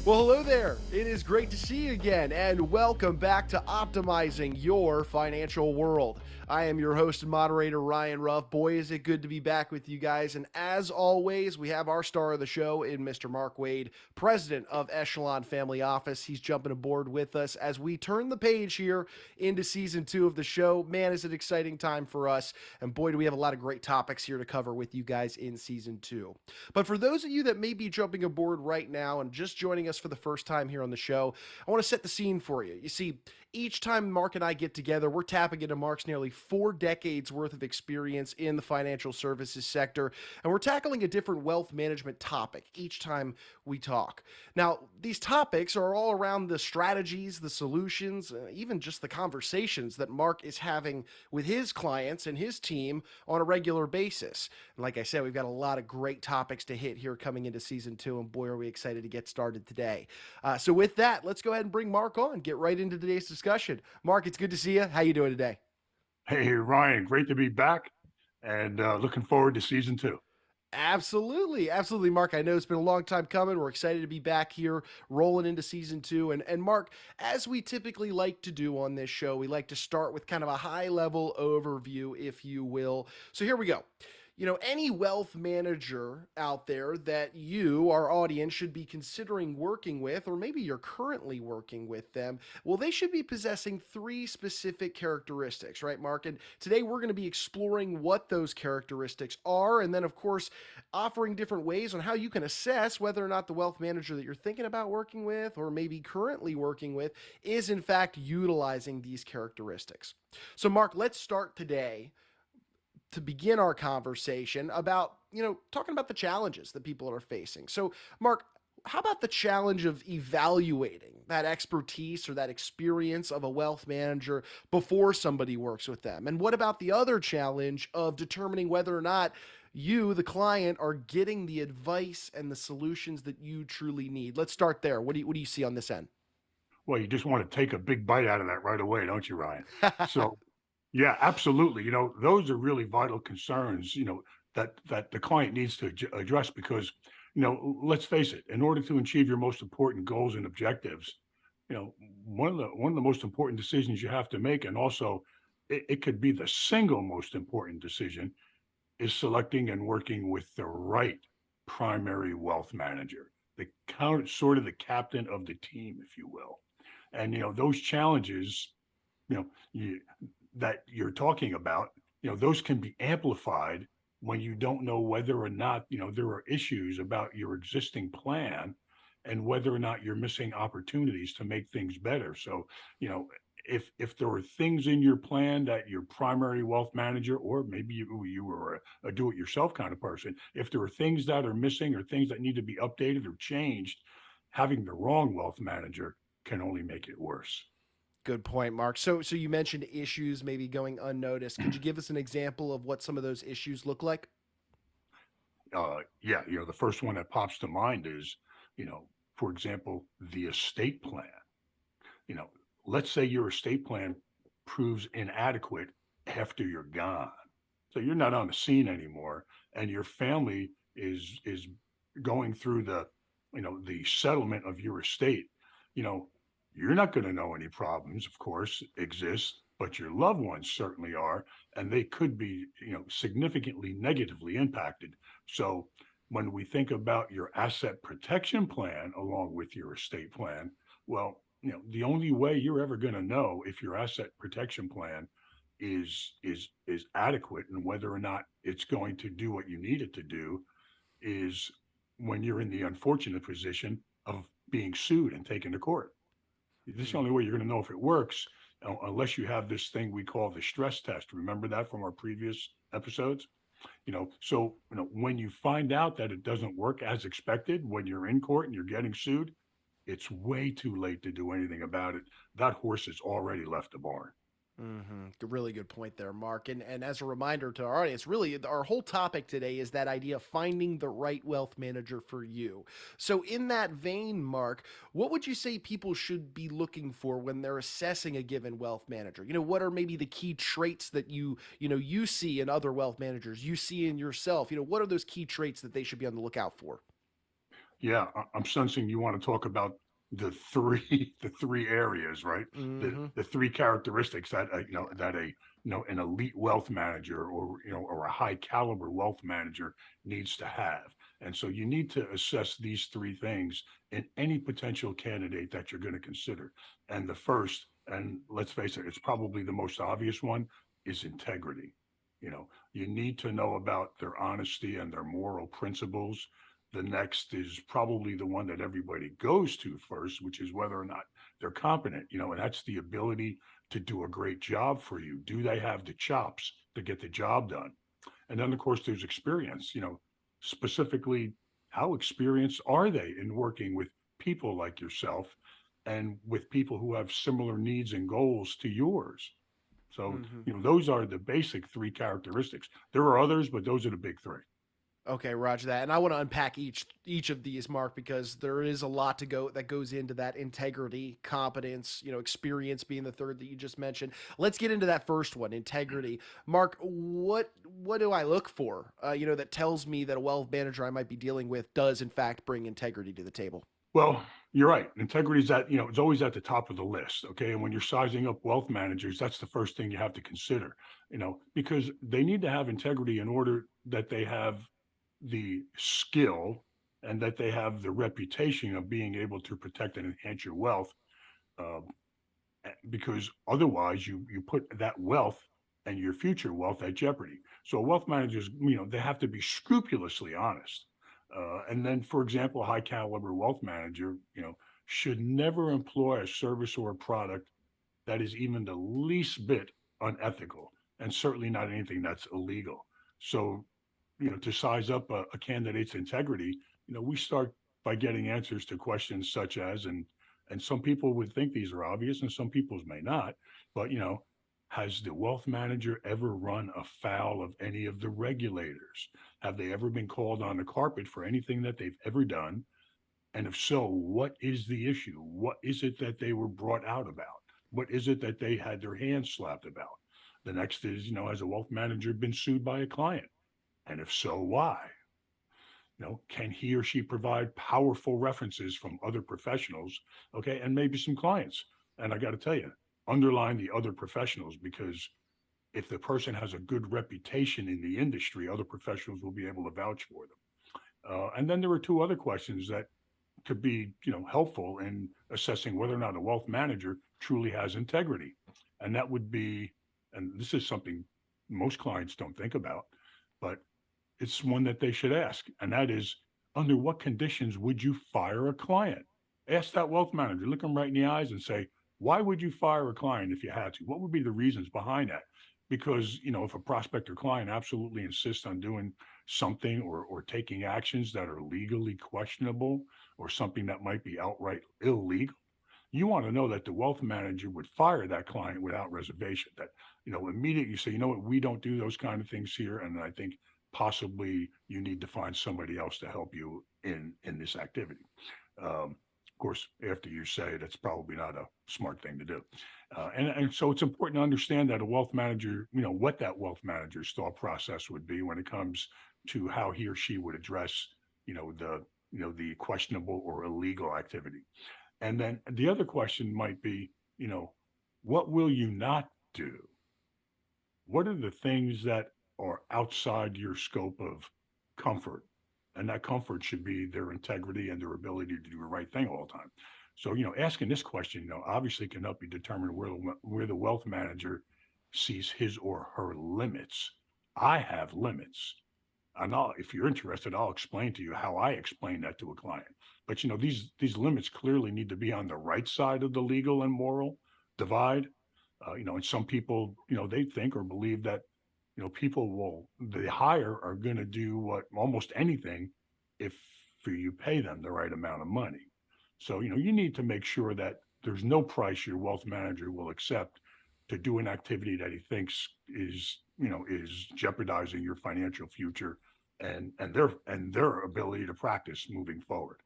Well, hello there. It is great to see you again, and welcome back to Optimizing Your Financial World. I am your host and moderator, Ryan Ruff. Boy, is it good to be back with you guys. And as always, we have our star of the show in Mr. Mark Wade, president of Echelon Family Office. He's jumping aboard with us as we turn the page here into season 2 of the show. Man, is it an exciting time for us. And boy, do we have a lot of great topics here to cover with you guys in season 2. But for those of you that may be jumping aboard right now and just joining us for the first time here on the show, I want to set the scene for you. You see, each time Mark and I get together, we're tapping into Mark's nearly 4 decades worth of experience in the financial services sector, and we're tackling a different wealth management topic each time we talk. Now, these topics are all around the strategies, the solutions, even just the conversations that Mark is having with his clients and his team on a regular basis. And like I said, we've got a lot of great topics to hit here coming into season 2, and boy, are we excited to get started today. So with that, let's go ahead and bring Mark on, get right into today's discussion. Mark, it's good to see you. How you doing today? Hey, Ryan, great to be back and looking forward to season two. Absolutely. Absolutely, Mark. I know it's been a long time coming. We're excited to be back here rolling into season 2. And Mark, as we typically like to do on this show, we like to start with kind of a high level overview, if you will. So here we go. Any wealth manager out there that you, our audience, should be considering working with, or maybe you're currently working with them, well, they should be possessing 3 specific characteristics, right, Mark? And today we're going to be exploring what those characteristics are, and then, of course, offering different ways on how you can assess whether or not the wealth manager that you're thinking about working with, or maybe currently working with, is in fact utilizing these characteristics. So, Mark, let's start today to begin our conversation about, talking about the challenges that people are facing. So, Mark, how about the challenge of evaluating that expertise or that experience of a wealth manager before somebody works with them? And what about the other challenge of determining whether or not you, the client, are getting the advice and the solutions that you truly need? Let's start there. What do you see on this end? Well, you just want to take a big bite out of that right away, don't you, Ryan? So, yeah, absolutely. Those are really vital concerns, that the client needs to address because, let's face it, in order to achieve your most important goals and objectives, you know, one of the most important decisions you have to make, and also it could be the single most important decision, is selecting and working with the right primary wealth manager, sort of the captain of the team, if you will. And those challenges, you know, you, that you're talking about, those can be amplified when you don't know whether or not there are issues about your existing plan and whether or not you're missing opportunities to make things better. So, you know, if there are things in your plan that your primary wealth manager, or maybe you were a do-it-yourself kind of person, if there are things that are missing or things that need to be updated or changed, having the wrong wealth manager can only make it worse. Good point, Mark. So you mentioned issues maybe going unnoticed. Could you give us an example of what some of those issues look like? Yeah, the first one that pops to mind is, for example, the estate plan. You know, let's say your estate plan proves inadequate after you're gone. So you're not on the scene anymore, and your family is going through the settlement of your estate. You know, you're not going to know any problems, of course, exist, but your loved ones certainly are, and they could be, significantly negatively impacted. So when we think about your asset protection plan along with your estate plan, well, the only way you're ever going to know if your asset protection plan is adequate and whether or not it's going to do what you need it to do is when you're in the unfortunate position of being sued and taken to court. This is the Mm. only way you're going to know if it works, unless you have this thing we call the stress test. Remember that from our previous episodes? So when you find out that it doesn't work as expected, when you're in court and you're getting sued, it's way too late to do anything about it. That horse has already left the barn. Really good point there, Mark. And as a reminder to our audience, really our whole topic today is that idea of finding the right wealth manager for you. So in that vein, Mark, what would you say people should be looking for when they're assessing a given wealth manager? What are maybe the key traits that you see in other wealth managers, you see in yourself? What are those key traits that they should be on the lookout for? Yeah, I'm sensing you want to talk about the three the three areas, right? Hmm. The three characteristics that that a an elite wealth manager or or a high caliber wealth manager needs to have. And so you need to assess these three things in any potential candidate that you're going to consider. And the first, and let's face it, it's probably the most obvious one, is integrity. You need to know about their honesty and their moral principles. The next is probably the one that everybody goes to first, which is whether or not they're competent, and that's the ability to do a great job for you. Do they have the chops to get the job done? And then, of course, there's experience, specifically, how experienced are they in working with people like yourself and with people who have similar needs and goals to yours? So, Hmm. those are the basic three characteristics. There are others, but those are the big three. Okay, Roger that. And I want to unpack each of these, Mark, because there is a lot to go that goes into that: integrity, competence, experience being the third that you just mentioned. Let's get into that first one, integrity. Mark, what do I look for? That tells me that a wealth manager I might be dealing with does in fact bring integrity to the table. Well, you're right. Integrity is it's always at the top of the list. Okay. And when you're sizing up wealth managers, that's the first thing you have to consider, because they need to have integrity in order that they have the skill and that they have the reputation of being able to protect and enhance your wealth. Uh, because otherwise you put that wealth and your future wealth at jeopardy. So wealth managers, they have to be scrupulously honest. And then, for example, a high caliber wealth manager, should never employ a service or a product that is even the least bit unethical, and certainly not anything that's illegal. So, to size up a candidate's integrity, we start by getting answers to questions such as, and some people would think these are obvious, and some people's may not, but has the wealth manager ever run afoul of any of the regulators? Have they ever been called on the carpet for anything that they've ever done? And if so, what is the issue? What is it that they were brought out about? What is it that they had their hands slapped about? The next is, has a wealth manager been sued by a client? And if so, why? Can he or she provide powerful references from other professionals? Okay. And maybe some clients. And I got to tell you, underline the other professionals, because if the person has a good reputation in the industry, other professionals will be able to vouch for them. And then there are two other questions that could be, helpful in assessing whether or not a wealth manager truly has integrity. And that would be, and this is something most clients don't think about, but it's one that they should ask. And that is, under what conditions would you fire a client? Ask that wealth manager, look them right in the eyes and say, why would you fire a client if you had to? What would be the reasons behind that? Because, if a prospect or client absolutely insists on doing something or taking actions that are legally questionable or something that might be outright illegal, you want to know that the wealth manager would fire that client without reservation. That, immediately you say, what, we don't do those kind of things here. And I think possibly you need to find somebody else to help you in this activity. Of course, after you say it, it's probably not a smart thing to do. And so it's important to understand that a wealth manager, what that wealth manager's thought process would be when it comes to how he or she would address, the questionable or illegal activity. And then the other question might be, what will you not do? What are the things that are outside your scope of comfort? And that comfort should be their integrity and their ability to do the right thing all the time. So, asking this question, obviously can help you determine where the wealth manager sees his or her limits. I have limits. And if you're interested, I'll explain to you how I explain that to a client. But these limits clearly need to be on the right side of the legal and moral divide. And some people, they think or believe that, people the hire are going to do what almost anything if you pay them the right amount of money. So, you need to make sure that there's no price your wealth manager will accept to do an activity that he thinks is jeopardizing your financial future and their ability to practice moving forward.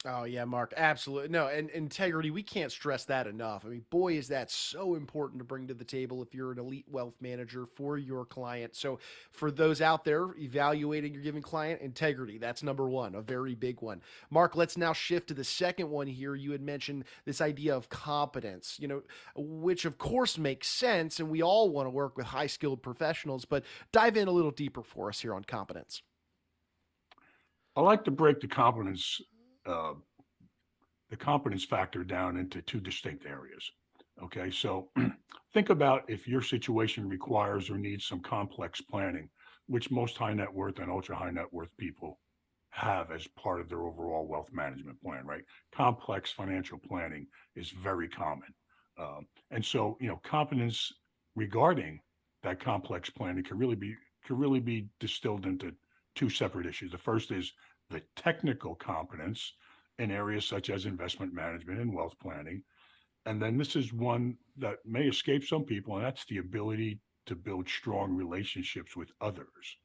Oh yeah, Mark, absolutely. No, and integrity, we can't stress that enough. I mean, boy, is that so important to bring to the table if you're an elite wealth manager for your client. So, for those out there evaluating your given client, integrity, that's number one, a very big one. Mark, let's now shift to the second one here. You had mentioned this idea of competence, which of course makes sense, and we all want to work with high skilled professionals, but dive in a little deeper for us here on competence. I like to break uh, the competence factor down into two distinct areas. Okay, so think about if your situation requires or needs some complex planning, which most high net worth and ultra high net worth people have as part of their overall wealth management plan, right? Complex financial planning is very common. And so, competence regarding that complex planning can really be distilled into two separate issues. The first is the technical competence in areas such as investment management and wealth planning. And then this is one that may escape some people, and that's the ability to build strong relationships with others,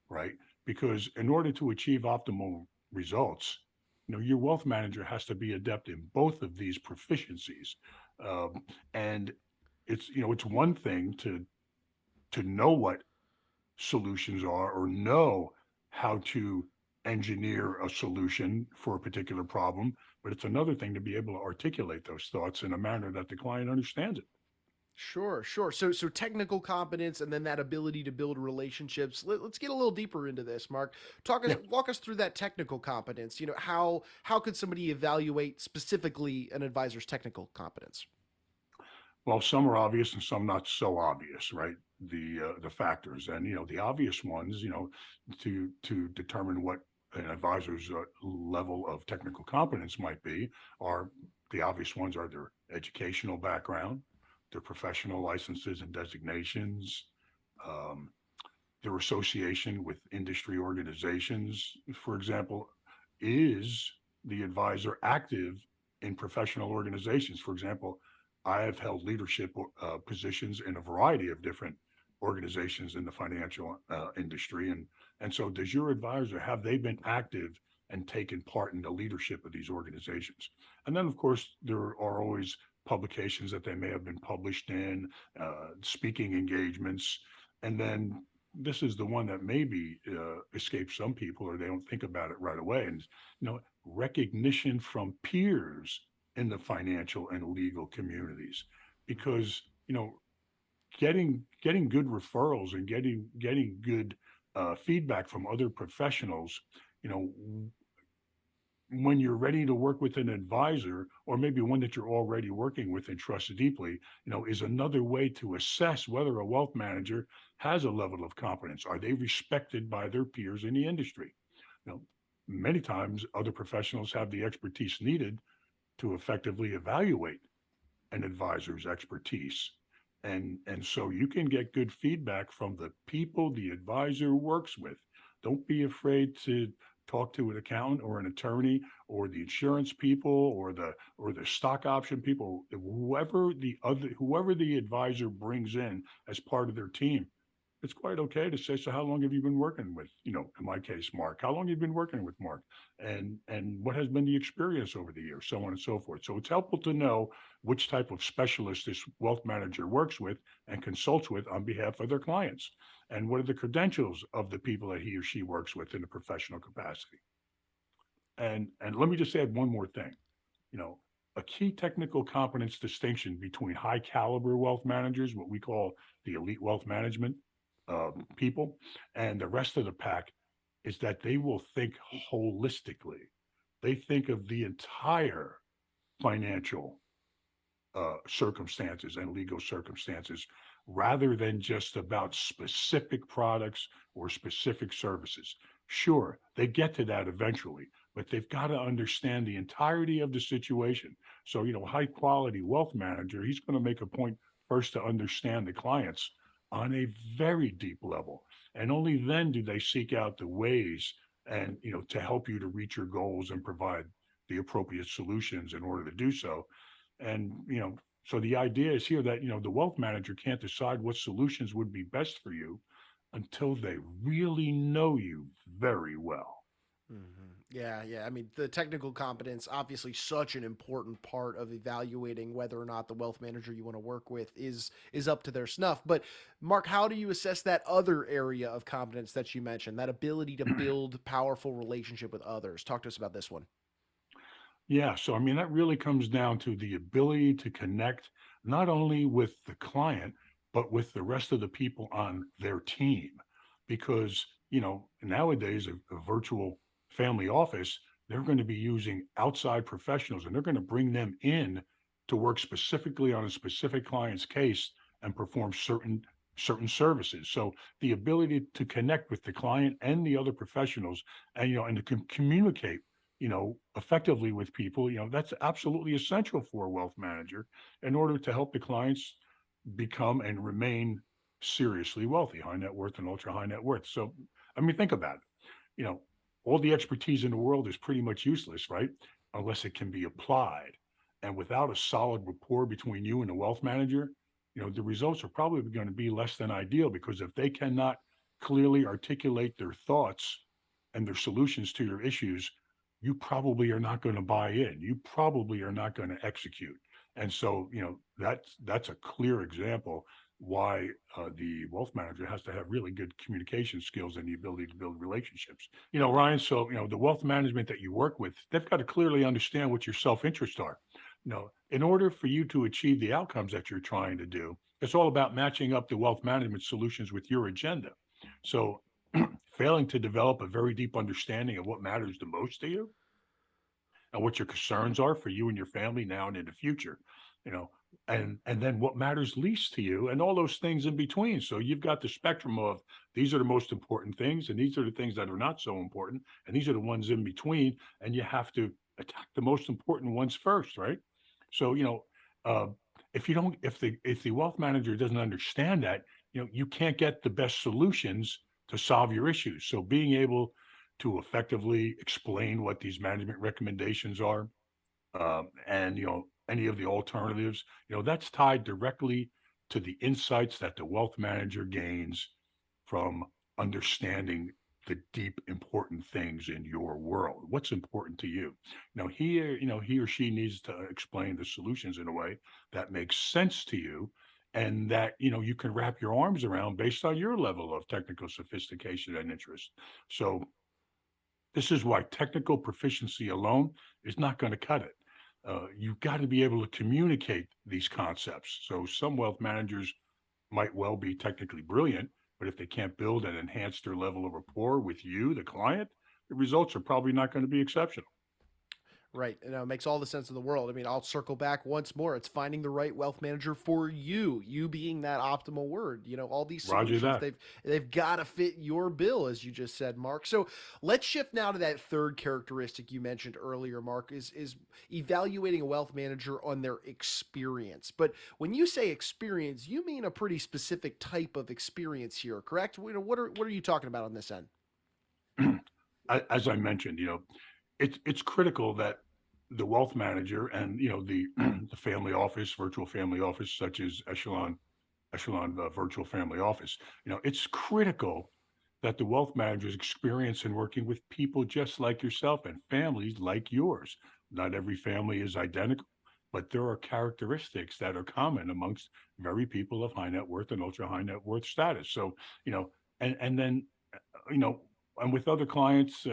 right? Because in order to achieve optimal results, your wealth manager has to be adept in both of these proficiencies. And it's one thing to know what solutions are or know how to engineer a solution for a particular problem, but it's another thing to be able to articulate those thoughts in a manner that the client understands it. Sure, sure. So technical competence and then that ability to build relationships. Us get a little deeper into this, Mark. Yeah. Walk us through that technical competence. How could somebody evaluate specifically an advisor's technical competence? Well, some are obvious and some not so obvious, right? The factors, and the obvious ones, to determine what an advisor's level of technical competence might be, are the obvious ones are their educational background, their professional licenses and designations, um, their association with industry organizations. For example, is the advisor active in professional organizations? For example, I have held leadership positions in a variety of different organizations in the financial industry, and so does your advisor, have they been active and taken part in the leadership of these organizations? And then, of course, there are always publications that they may have been published in, speaking engagements, and then this is the one that maybe escapes some people or they don't think about it right away. And, recognition from peers in the financial and legal communities, because, getting good referrals and getting good feedback from other professionals, you know, when you're ready to work with an advisor or maybe one that you're already working with and trust deeply, is another way to assess whether a wealth manager has a level of competence. Are they respected by their peers in the industry? You know, Many times other professionals have the expertise needed to effectively evaluate an advisor's expertise. And so you can get good feedback from the people the advisor works with. Don't be afraid to talk to an accountant or an attorney or the insurance people or the stock option people, whoever the advisor brings in as part of their team. It's quite okay to say, so how long have you been working with, in my case, Mark? How long have you been working with Mark? And what has been the experience over the years, so on and so forth. So it's helpful to know which type of specialist this wealth manager works with and consults with on behalf of their clients. And what are the credentials of the people that he or she works with in a professional capacity? And let me just add one more thing. You know, a key technical competence distinction between high caliber wealth managers, what we call the elite wealth management people, and the rest of the pack is that they will think holistically. They think of the entire financial circumstances and legal circumstances rather than just about specific products or specific services. Sure, they get to that eventually, but they've got to understand the entirety of the situation. So, high quality wealth manager, he's going to make a point first to understand the clients on a very deep level. And only then do they seek out the ways and, to help you to reach your goals and provide the appropriate solutions in order to do so. And, so the idea is here that, the wealth manager can't decide what solutions would be best for you until they really know you very well. Mhm. Yeah, yeah. I mean, the technical competence, obviously such an important part of evaluating whether or not the wealth manager you want to work with is up to their snuff. But Mark, how do you assess that other area of competence that you mentioned, that ability to build powerful relationship with others? Talk to us about this one. Yeah, so I mean, that really comes down to the ability to connect not only with the client, but with the rest of the people on their team. Because, nowadays, a virtual family office, they're going to be using outside professionals and they're going to bring them in to work specifically on a specific client's case and perform certain services. So the ability to connect with the client and the other professionals and and to communicate effectively with people, that's absolutely essential for a wealth manager in order to help the clients become and remain seriously wealthy, high net worth and ultra high net worth. So, I mean, think about it. You know, all the expertise in the world is pretty much useless, right? Unless it can be applied. And without a solid rapport between you and the wealth manager, the results are probably going to be less than ideal because if they cannot clearly articulate their thoughts and their solutions to your issues, you probably are not going to buy in. You probably are not going to execute. And so, that's a clear example why the wealth manager has to have really good communication skills and the ability to build relationships. Ryan, so, the wealth management that you work with, they've got to clearly understand what your self interests are. In order for you to achieve the outcomes that you're trying to do, it's all about matching up the wealth management solutions with your agenda. So, failing to develop a very deep understanding of what matters the most to you and what your concerns are for you and your family now and in the future, you know, and then what matters least to you and all those things in between. So you've got the spectrum of these are the most important things and these are the things that are not so important and these are the ones in between and you have to attack the most important ones first, right? So, uh, if the wealth manager doesn't understand that, you can't get the best solutions to solve your issues. So being able to effectively explain what these management recommendations are, and any of the alternatives, that's tied directly to the insights that the wealth manager gains from understanding the deep important things in your world. What's important to you? He or she needs to explain the solutions in a way that makes sense to you and that you can wrap your arms around based on your level of technical sophistication and interest. So this is why technical proficiency alone is not going to cut it. You've got to be able to communicate these concepts. So some wealth managers might well be technically brilliant, but if they can't build and enhance their level of rapport with you, the client, the results are probably not going to be exceptional. Right. It makes all the sense in the world. I mean, I'll circle back once more. It's finding the right wealth manager for you, you being that optimal word. All these Roger solutions, that. they've got to fit your bill, as you just said, Mark. So let's shift now to that third characteristic you mentioned earlier, Mark, is evaluating a wealth manager on their experience. But when you say experience, you mean a pretty specific type of experience here, correct? What are you talking about on this end? As I mentioned, it's critical that the wealth manager and the the family office, virtual family office, such as Echelon Virtual Family Office. It's critical that the wealth managers experience in working with people just like yourself and families like yours. Not every family is identical, but there are characteristics that are common amongst very people of high net worth and ultra high net worth status. So, you know, and then, you know, and with other clients,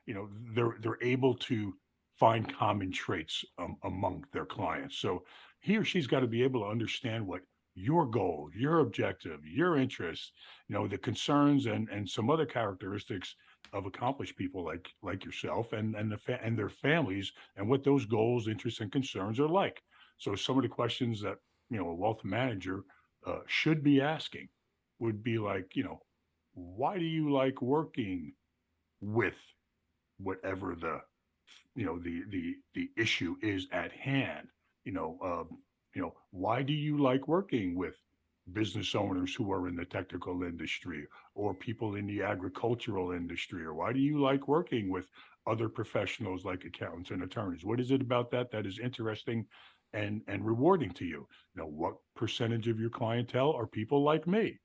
they're able to find common traits among their clients. So he or she's got to be able to understand what your goal, your objective, your interests, the concerns and some other characteristics of accomplished people like yourself and their families and what those goals, interests, and concerns are like. So some of the questions that a wealth manager should be asking would be like, why do you like working with whatever the issue is at hand. Why do you like working with business owners who are in the technical industry or people in the agricultural industry? Or why do you like working with other professionals like accountants and attorneys? What is it about that is interesting and rewarding to you? What percentage of your clientele are people like me?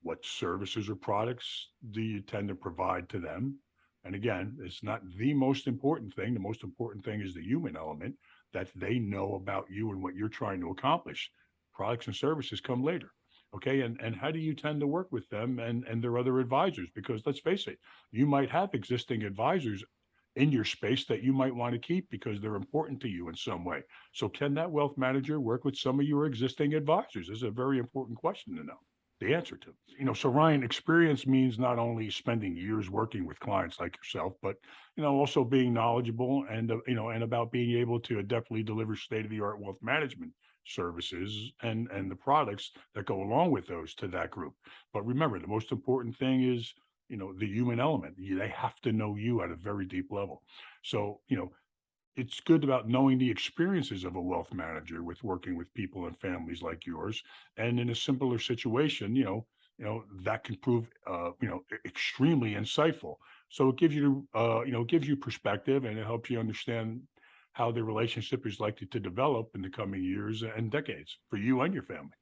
What services or products do you tend to provide to them? And again, it's not the most important thing. The most important thing is the human element that they know about you and what you're trying to accomplish. Products and services come later. Okay. And how do you tend to work with them and their other advisors? Because let's face it, you might have existing advisors in your space that you might want to keep because they're important to you in some way. So can that wealth manager work with some of your existing advisors? This is a very important question to know the answer to. So Ryan, experience means not only spending years working with clients like yourself, but also being knowledgeable and about being able to adeptly deliver state of the art wealth management services and the products that go along with those to that group. But remember, the most important thing is the human element. They have to know you at a very deep level. So it's good about knowing the experiences of a wealth manager with working with people and families like yours. And in a simpler situation, that can prove, extremely insightful. So it gives you, gives you perspective, and it helps you understand how the relationship is likely to develop in the coming years and decades for you and your family.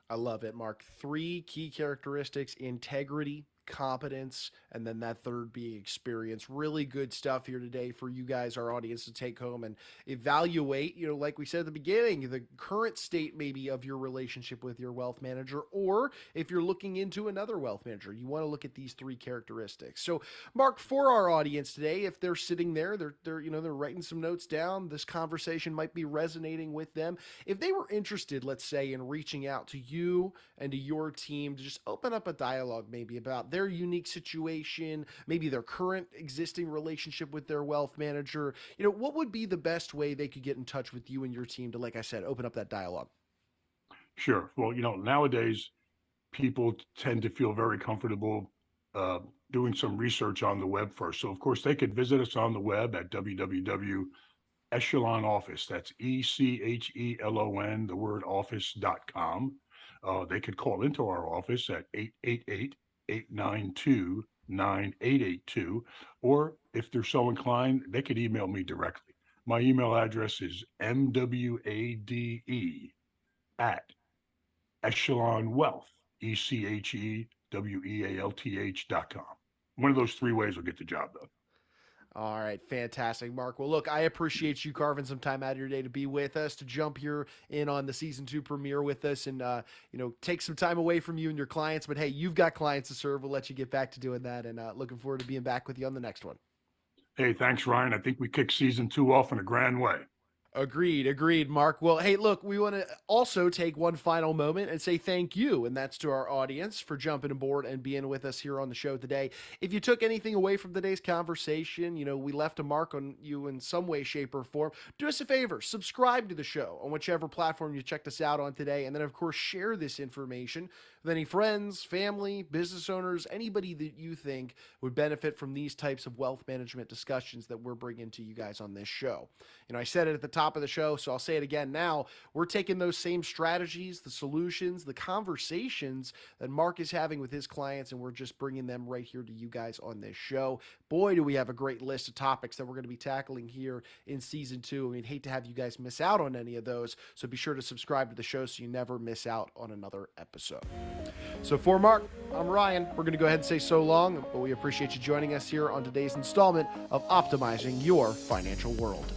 I love it, Mark. Three key characteristics: integrity, competence, and then that third being experience. Really good stuff here today for you guys, our audience, to take home and evaluate, like we said at the beginning, the current state maybe of your relationship with your wealth manager, or if you're looking into another wealth manager, you want to look at these three characteristics. So, Mark, for our audience today, if they're sitting there, they're writing some notes down, this conversation might be resonating with them. If they were interested, let's say, in reaching out to you and to your team to just open up a dialogue maybe about their unique situation, maybe their current existing relationship with their wealth manager, what would be the best way they could get in touch with you and your team to, like I said, open up that dialogue? Sure. Well, nowadays people tend to feel very comfortable uh, doing some research on the web first. So, of course, they could visit us on the web at www Echelon Office. That's Echelon, the word office.com. They could call into our office at 888-892-9882. Or if they're so inclined, they could email me directly. My email address is mwade at Echelon Wealth, ECHEWEALTH.com. One of those three ways will get the job done. All right, fantastic, Mark. Well, look, I appreciate you carving some time out of your day to be with us, to jump here in on the season two premiere with us, and take some time away from you and your clients. But hey, you've got clients to serve. We'll let you get back to doing that, and looking forward to being back with you on the next one. Hey, thanks, Ryan. I think we kicked season two off in a grand way. Agreed, Mark. Well, hey, look, we want to also take one final moment and say thank you, and that's to our audience for jumping aboard and being with us here on the show today. If you took anything away from today's conversation, we left a mark on you in some way, shape, or form. Do us a favor, subscribe to the show on whichever platform you checked us out on today, and then, of course, share this information with any friends, family, business owners, anybody that you think would benefit from these types of wealth management discussions that we're bringing to you guys on this show. I said it at the top of the show, so I'll say it again now. We're taking those same strategies, the solutions, the conversations that Mark is having with his clients, and we're just bringing them right here to you guys on this show. Boy, do we have a great list of topics that we're going to be tackling here in season two. I mean, hate to have you guys miss out on any of those, so be sure to subscribe to the show so you never miss out on another episode. So for Mark, I'm Ryan. We're going to go ahead and say so long, but we appreciate you joining us here on today's installment of Optimizing Your Financial World.